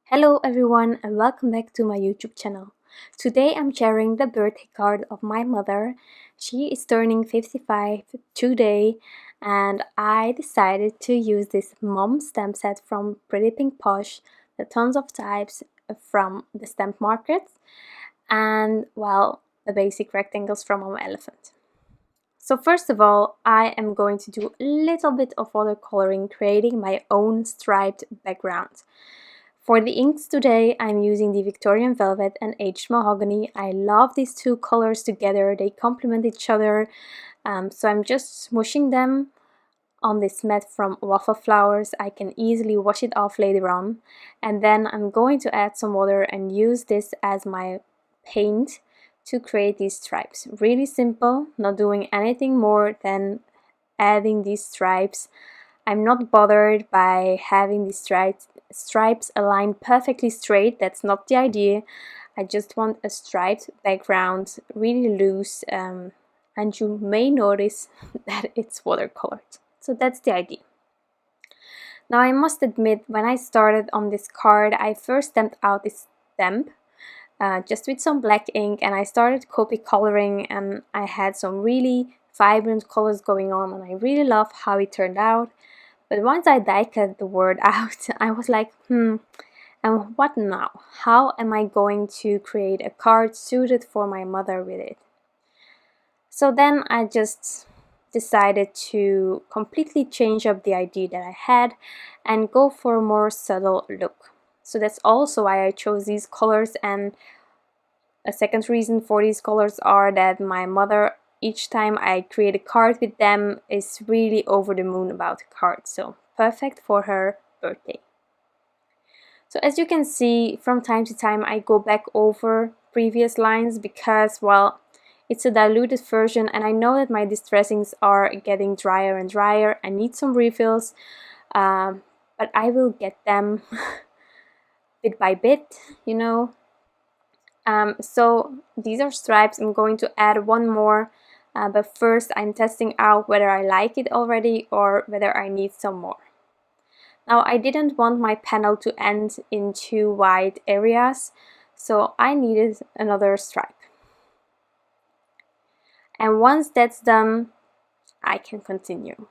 Hello everyone and welcome back to my YouTube channel. Today I'm sharing the birthday card of my mother. She is turning 55 today and I decided to use this mom stamp set from Pretty Pink Posh, the tons of types from the stamp market, and well, the basic rectangles from Mama Elephant. So first of all, I am going to do a little bit of watercoloring, creating my own striped background. For the inks today, I'm using the Victorian Velvet and Aged Mahogany. I love these two colors together, they complement each other. So I'm just smooshing them on this mat from Waffle Flowers. I can easily wash it off later on. And then I'm going to add some water and use this as my paint to create these stripes. Really simple, not doing anything more than adding these stripes. I'm not bothered by having these stripes aligned perfectly straight. That's not the idea. I just want a striped background, really loose, and you may notice that it's watercolored. So that's the idea. Now I must admit, when I started on this card, I first stamped out this stamp just with some black ink, and I started copy coloring, and I had some really vibrant colors going on, and I really love how it turned out. But once I die cut the word out, I was like, and what now? How am I going to create a card suited for my mother with it? So then I just decided to completely change up the idea that I had and go for a more subtle look. So that's also why I chose these colors, and a second reason for these colors are that my mother, each time I create a card with them, is really over the moon about the card, so perfect for her birthday. So as you can see, from time to time I go back over previous lines because, well, it's a diluted version and I know that my distressings are getting drier and drier. I need some refills, but I will get them bit by bit, you know. So these are stripes. I'm going to add one more. But first I'm testing out whether I like it already or whether I need some more. Now I didn't want my panel to end in two wide areas, so I needed another stripe. And once that's done, I can continue.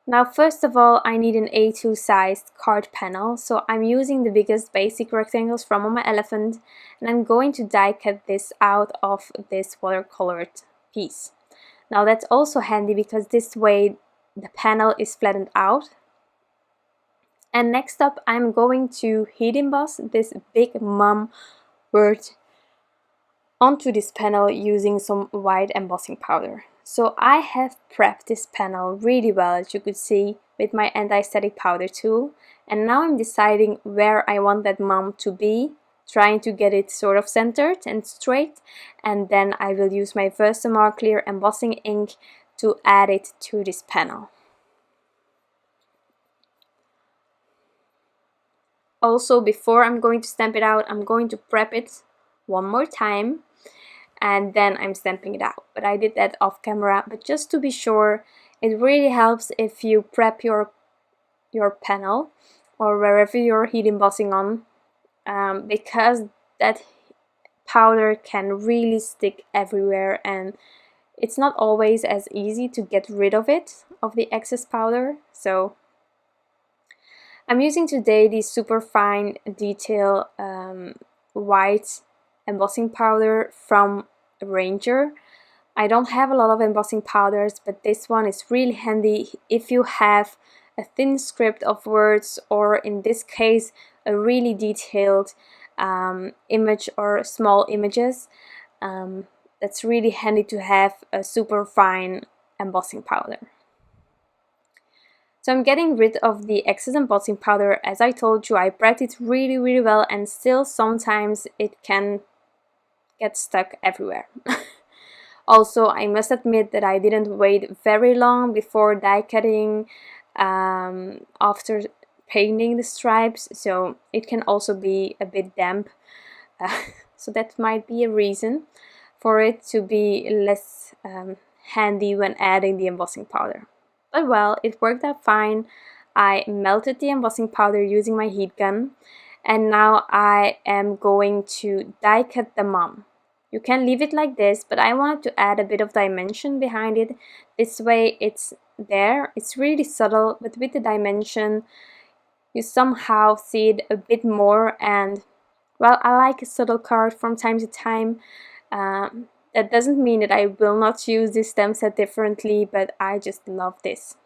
Now first of all, I need an A2 sized card panel, so I'm using the biggest basic rectangles from Mama Elephant, and I'm going to die cut this out of this watercolored piece. Now that's also handy because this way the panel is flattened out. And next up, I'm going to heat emboss this big mom word onto this panel using some white embossing powder. So I have prepped this panel really well, as you could see, with my anti-static powder tool, and now I'm deciding where I want that mom to be, trying to get it sort of centered and straight, and then I will use my Versamark clear embossing ink to add it to this panel. Also, before I'm going to stamp it out, I'm going to prep it one more time, and then I'm stamping it out. But I did that off camera, but just to be sure, it really helps if you prep your panel or wherever you're heat embossing on, because that powder can really stick everywhere and it's not always as easy to get rid of it, of the excess powder. So I'm using today the super fine detail white embossing powder from Ranger. I don't have a lot of embossing powders, but this one is really handy if you have a thin script of words, or in this case a really detailed image or small images. That's really handy to have a super fine embossing powder. So I'm getting rid of the excess embossing powder. As I told you, I prepped it really well, and still sometimes it can get stuck everywhere. Also, I must admit that I didn't wait very long before die cutting after painting the stripes, so it can also be a bit damp. So that might be a reason for it to be less handy when adding the embossing powder. But well, it worked out fine. I melted the embossing powder using my heat gun, and now I am going to die cut the mom. You can leave it like this, but I wanted to add a bit of dimension behind it. This way it's there. It's really subtle, but with the dimension you somehow see it a bit more. And well, I like a subtle card from time to time. That doesn't mean that I will not use this stem set differently, but I just love this.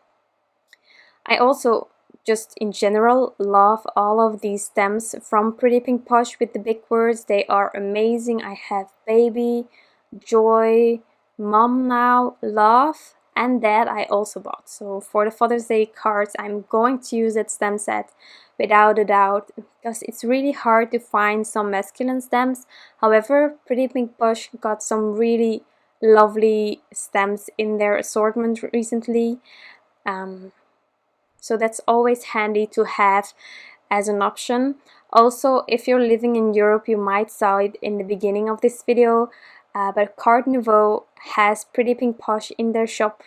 I also just in general love all of these stems from Pretty Pink Posh with the big words. They are amazing. I have baby, joy, mom now, love, and dad I also bought. So for the Father's Day cards I'm going to use that stem set without a doubt, because it's really hard to find some masculine stems. However, Pretty Pink Posh got some really lovely stems in their assortment recently. So that's always handy to have as an option. Also, if you're living in Europe, you might saw it in the beginning of this video, but NUVO has Pretty Pink Posh in their shop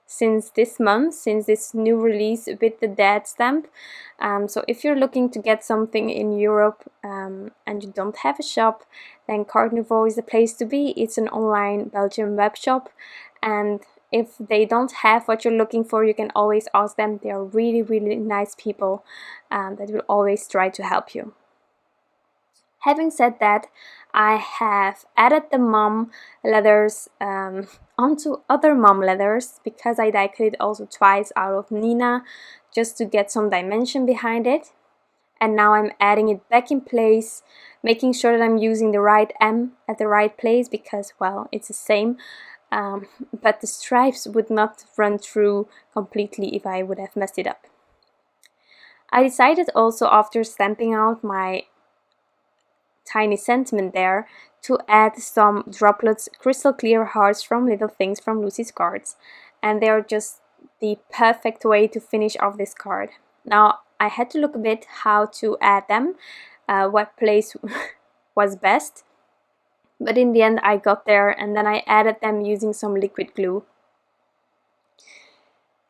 since this month, since this new release with the dad stamp. So if you're looking to get something in Europe and you don't have a shop, then NUVO is the place to be. It's an online Belgian web shop, and if they don't have what you're looking for, you can always ask them. They are really, really nice people that will always try to help you. Having said that, I have added the mom leathers onto other mom leathers, because I die cut it also twice out of Neenah just to get some dimension behind it. And now I'm adding it back in place, making sure that I'm using the right M at the right place, because, well, it's the same. But the stripes would not run through completely if I would have messed it up. I decided also, after stamping out my tiny sentiment there, to add some Droplets crystal clear hearts from Little Things from Lucy's cards, and they're just the perfect way to finish off this card. Now I had to look a bit how to add them, what place was best. But in the end I got there, and then I added them using some liquid glue.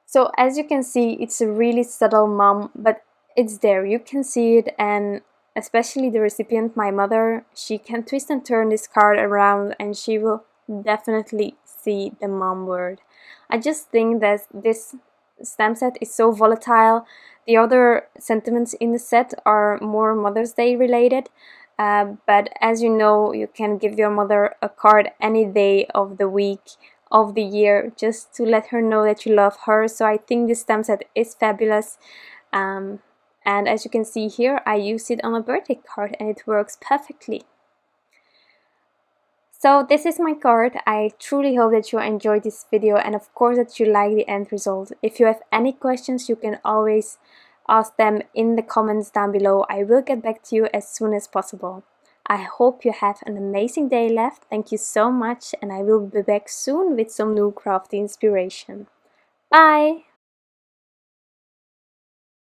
So as you can see, it's a really subtle mom, but it's there, you can see it, and especially the recipient, my mother, she can twist and turn this card around and she will definitely see the mom word. I just think that this stamp set is so volatile. The other sentiments in the set are more Mother's Day related. But as you know, you can give your mother a card any day of the week, of the year, just to let her know that you love her. So I think this stamp set is fabulous. And as you can see here, I used it on a birthday card and it works perfectly. So this is my card. I truly hope that you enjoyed this video, and of course that you like the end result. If you have any questions, you can always ask them in the comments down below. I will get back to you as soon as possible. I hope you have an amazing day left. Thank you so much, and I will be back soon with some new crafty inspiration. Bye!